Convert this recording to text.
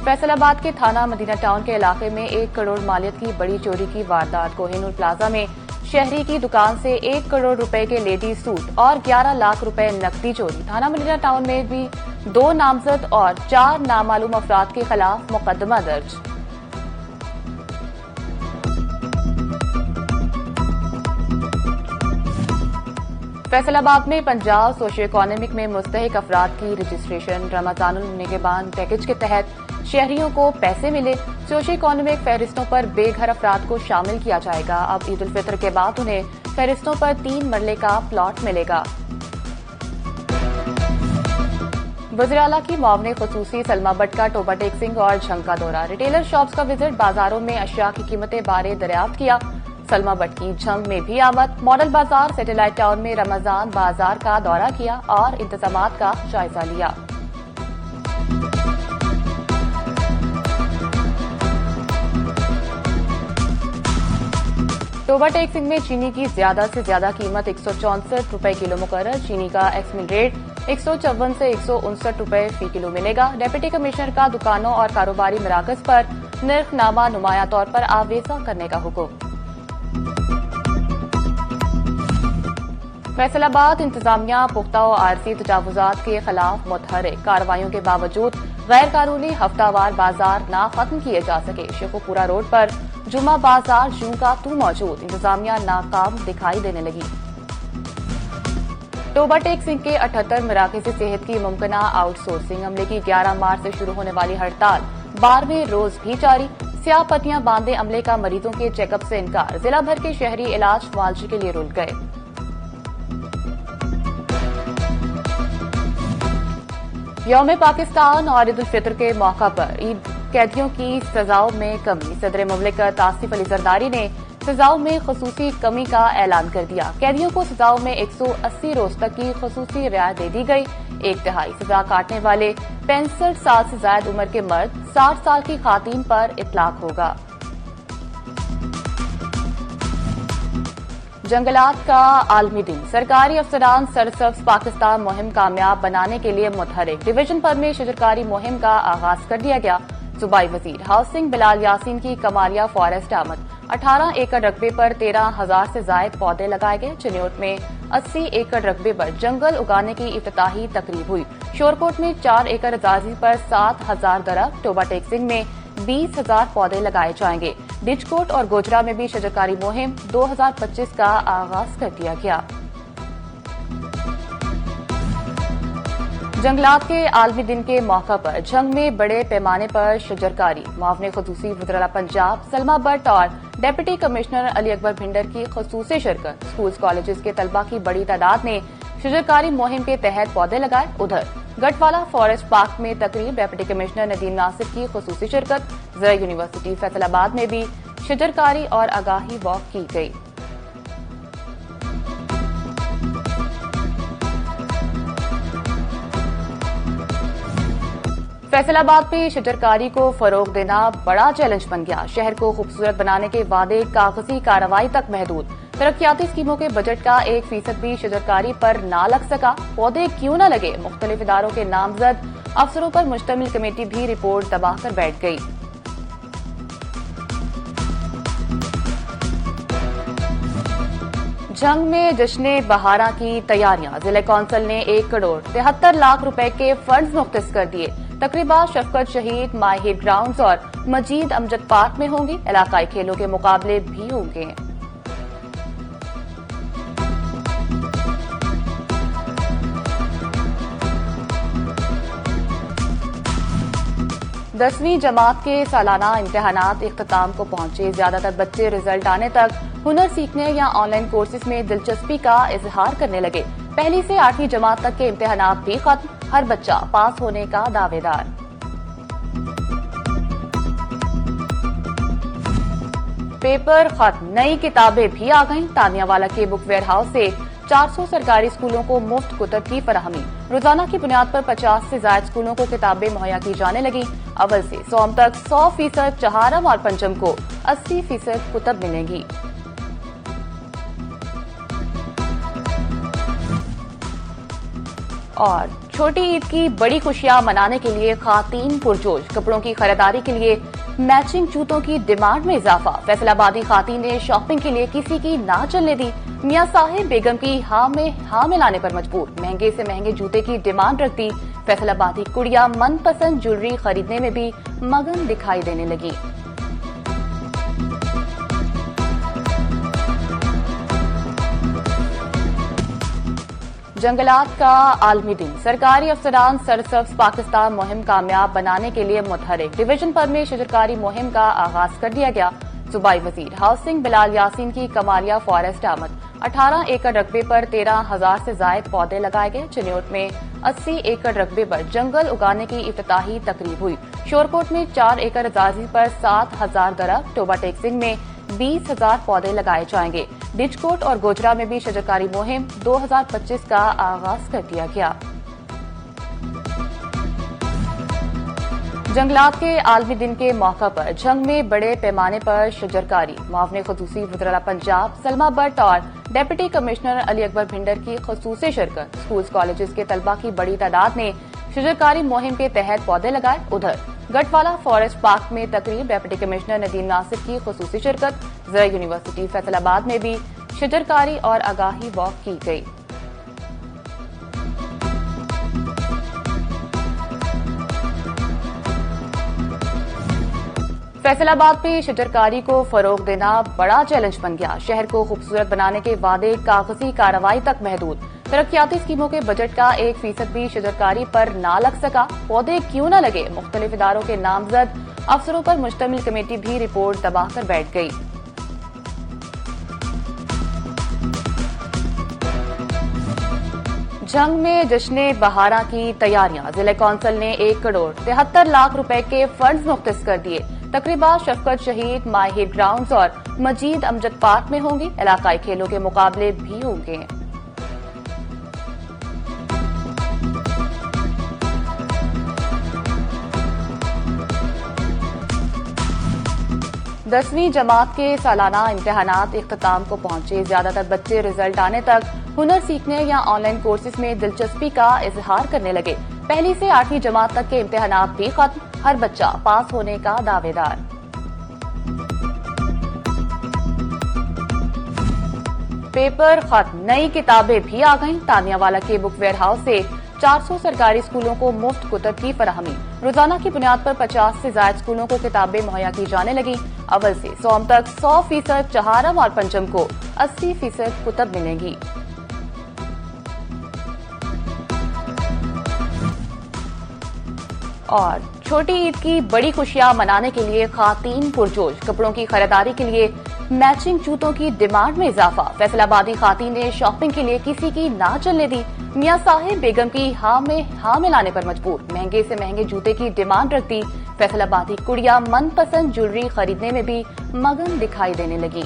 फैसलाबाद के थाना Medina town के इलाके में 1 करोड़ मालियत की बड़ी चोरी की वारदात। कोहिनूर प्लाजा में शहरी की दुकान से 1 करोड़ रुपए के लेडीज सूट और 11 लाख रुपए नकदी चोरी। थाना मदीना टाउन में भी 2 नामजद और 4 नामालूम अफराद के खिलाफ मुकदमा दर्ज। फैसलाबाद में पंजाब सोशियो इकोनॉमिक में मुस्तहिक अफराद की रजिस्ट्रेशन। रमजानुल निगहबान पैकेज के तहत शहरियों को पैसे मिले। सोशियो इकोनॉमिक फहरिस्तों पर बेघर अफराद को शामिल किया जाएगा। अब ईद उल फितर के बाद उन्हें फहरिस्तों पर 3 मरले का प्लॉट मिलेगा। वज़ीर आला की मुआवने खुसूसी सलमा भट्ट का टोबा टेक सिंह और झंग का दौरा। रिटेलर शॉप्स का विजिट, बाजारों में अशिया की कीमतें बारे दरियाफ्त किया। सलमा भट्ट की झंग में भी आमद। मॉडल बाजार सैटेलाइट टाउन में रमजान बाजार का दौरा किया और इंतजामात का जायजा लिया। टोबा टेक सिंह में चीनी की ज्यादा से ज्यादा कीमत 164 रुपए किलो मुकर्रर। चीनी का एक्समिल रेट 154 से 159 रुपए फी किलो मिलेगा। डिप्टी कमिश्नर का दुकानों और कारोबारी मराकज पर निर्खनामा नुमाया तौर पर आवेजा करने का हुक्म। फैसलाबाद इंतजामिया पुख्ता और आरसी तजावुजात के खिलाफ मुतहरिक। कार्रवाइयों के बावजूद गैर कानूनी हफ्तावार बाजार ना खत्म किए जा सके। शेखुपुरा रोड पर जुमा बाजार जूं का तू मौजूद। इंतजामिया नाकाम दिखाई देने लगी। टोबा टेक सिंह के 78 मराकज़ सेहत की मुमकिना आउटसोर्सिंग। अमले की 11 मार्च से शुरू होने वाली हड़ताल 12वें रोज भी जारी। स्याह पट्टियां बांधे अमले का मरीजों के चेकअप से इनकार। जिला भर के शहरी इलाज मुआवजे के लिए रुल गए। यौम पाकिस्तान और ईद उल फितर के मौका पर ईद कैदियों की सजाओं में कमी। सदर मुमलिकत आसिफ अली जरदारी ने सजाओं में खसूसी कमी का ऐलान कर दिया। कैदियों को सजाओं में 180 रोज तक की खसूसी रियायत दे दी गई। 1/3 सजा काटने वाले 65 साल से ज्यादा उम्र के मर्द, 60 साल की खातून पर इतलाक होगा। जंगलात का आलमी दिन। सरकारी अफसरान सरसब्ज पाकिस्तान मुहिम कामयाब बनाने के लिए मुतहरिक। डिवीजन भर में शजरकारी मुहिम का आगाज कर दिया गया। सूबाई वजीर हाउसिंग बिलाल यासीन की कमालिया फॉरेस्ट आमद। 18 एकड़ रकबे पर 13,000 से जायद पौधे लगाए गए। चिन्योट में 80 एकड़ रकबे पर जंगल उगाने की इफ्तिताही तकरीब हुई। शोरकोट में 4 एकड़ अजाजी पर 7,000 दरख्त। टोबा टेक सिंह में 20,000 पौधे लगाए जाएंगे। डिचकोट और गोजरा में भी शजरकारी मुहिम 2025 का आगाज कर दिया गया। जंगलात के आलमी दिन के मौका पर झंग में बड़े पैमाने पर शजरकारी। मुआवने खुसूसी वज़ीर आला पंजाब सलमा भट्ट और डिप्टी कमिश्नर अली अकबर भिंडर की खुसूसी शिरकत। स्कूल्स कॉलेजेस के तलबा की बड़ी तादाद ने शजरकारी मुहिम के तहत पौधे लगाए। उधर गटवाला फॉरेस्ट पार्क में तकरीब। डिप्टी कमिश्नर नदीम नासिर की खुसूसी शिरकत। ज़रा यूनिवर्सिटी फैसलाबाद में भी शजरकारी और आगाही वॉक की गई। फैसलाबाद में शजरकारी को फरोग देना बड़ा चैलेंज बन गया। शहर को खूबसूरत बनाने के वादे कागजी कार्रवाई तक महदूद। तरक्याती स्कीमों के बजट का 1% भी शजरकारी पर ना लग सका। पौधे क्यों न लगे? मुख्तलिफ इदारों के नामजद अफसरों पर मुश्तमिल कमेटी भी रिपोर्ट दबा कर बैठ गई। झंग में जश्न बहारा की तैयारियां। जिला कौंसिल ने 1 करोड़ 73 लाख रुपए के फंड्स मुख्तस कर दिए। तकरीबा शफकत शहीद माहिर ग्राउंड्स और मजीद अमजद पार्क में होंगी। इलाकाई खेलों के मुकाबले भी होंगे। दसवीं जमात के सालाना इम्तिहानात इख्तिताम को पहुंचे। ज्यादातर बच्चे रिजल्ट आने तक हुनर सीखने या ऑनलाइन कोर्सेज में दिलचस्पी का इजहार करने लगे। पहली से 8वीं जमात तक के इम्तिहानात भी खत्म। हर बच्चा पास होने का दावेदार। पेपर खत्म, नई किताबें भी आ गईं। तानियावाला के बुक वेयर हाउस से 400 सरकारी स्कूलों को मुफ्त कुतब की फराहमी। रोजाना की बुनियाद पर 50 से ज्यादा स्कूलों को किताबें मुहैया की जाने लगी। अव्वल से सोम तक 100% चहारम और पंचम को 80% कुतब मिलेंगी। और छोटी ईद की बड़ी खुशियां मनाने के लिए खातीन पुरजोश, कपड़ों की खरीदारी के लिए मैचिंग जूतों की डिमांड में इजाफा। फैसलाबादी खातीन ने शॉपिंग के लिए किसी की ना चलने दी, मियां साहिब बेगम की हाँ में लाने पर मजबूर। महंगे से महंगे जूते की डिमांड रख दी। फैसलाबादी कुड़ियां मनपसंद ज्वेलरी खरीदने में भी मगन दिखाई देने लगी। जंगलात का आलमी दिन, सरकारी अफसरान सरसब्ज पाकिस्तान मुहिम कामयाब बनाने के लिए मुतहरिक। डिवीजन पर में शजरकारी मुहिम का आगाज कर दिया गया। सूबाई वजीर हाउसिंग बिलाल यासीन की कमालिया फॉरेस्ट आमद। 18 एकड़ रकबे पर 13,000 से जायद पौधे लगाए गए। चिन्योट में 80 एकड़ रकबे पर जंगल उगाने की इफ्तिताही तकरीब हुई। शोरकोट में 4 एकड़ अजाजी पर 7,000 दरख्त। टोबा टेक सिंह में 20,000 पौधे लगाए जाएंगे। डिचकोट और गोजरा में भी शजरकारी मुहिम 2025 का आगाज कर दिया गया। जंगलात के आलमी दिन के मौका पर झंग में बड़े पैमाने पर शजरकारी। मुआवने खुसूसी वज़ीर पंजाब सलमा भट्ट और डिप्टी कमिश्नर अली अकबर भिंडर की खुसूसी शिरकत। स्कूल कॉलेजेस के तलबा की बड़ी तादाद ने शजरकारी मुहिम के तहत पौधे लगाए। उधर गढ़वाला फॉरेस्ट पार्क में तकरीब, डिप्टी कमिश्नर नदीम नासिर की खुसूसी शिरकत। ज़रा यूनिवर्सिटी फैसलाबाद में भी शजरकारी और आगाही वॉक की गई। फैसलाबाद में शजरकारी को फरोग देना बड़ा चैलेंज बन गया। शहर को खूबसूरत बनाने के वादे कागजी कार्रवाई तक महदूद। तरक्याती स्कीमों के बजट का 1% भी शजरकारी पर ना लग सका। पौधे क्यों न लगे, मुख्तलिफ इदारों के नामजद अफसरों पर मुश्तमिल कमेटी भी रिपोर्ट दबाकर बैठ गई। झंग में जश्न बहारा की तैयारियां। जिला कौंसिल ने 1 करोड़ 73 लाख रुपए के फंड्स मुख्तस कर दिए। तकरीबा शफकत शहीद माहिर ग्राउंड्स और मजीद अमजद पार्क में होंगी। इलाकाई खेलों के मुकाबले भी होंगे। 10वीं जमात के सालाना इम्तिहानात इख्तिताम को पहुंचे। ज्यादातर बच्चे रिजल्ट आने तक हुनर सीखने या ऑनलाइन कोर्सेज में दिलचस्पी का इजहार करने लगे। पहली से 8वीं जमात तक के इम्तिहानात भी खत्म। हर बच्चा पास होने का दावेदार। पेपर खत्म, नई किताबें भी आ गईं। तानियावाला के बुक वेयर हाउस से 400 सरकारी स्कूलों को मुफ्त कुतब की फराहमी। रोजाना की बुनियाद पर 50 से ज्यादा स्कूलों को किताबें मुहैया की जाने लगी। अव्वल से सोम तक 100% चहारम और पंचम को 80% कुतब मिलेंगी। और छोटी ईद की बड़ी खुशियां मनाने के लिए खातीन पुरजोश, कपड़ों की खरीदारी के लिए मैचिंग जूतों की डिमांड में इजाफा। फैसलाबादी खातीन ने शॉपिंग के लिए किसी की ना चलने दी, मियां साहिब बेगम की हाँ में लाने पर मजबूर। महंगे से महंगे जूते की डिमांड रख दी। फैसलाबादी कुड़ियां मनपसंद ज्वेलरी खरीदने में भी मगन दिखाई देने लगी।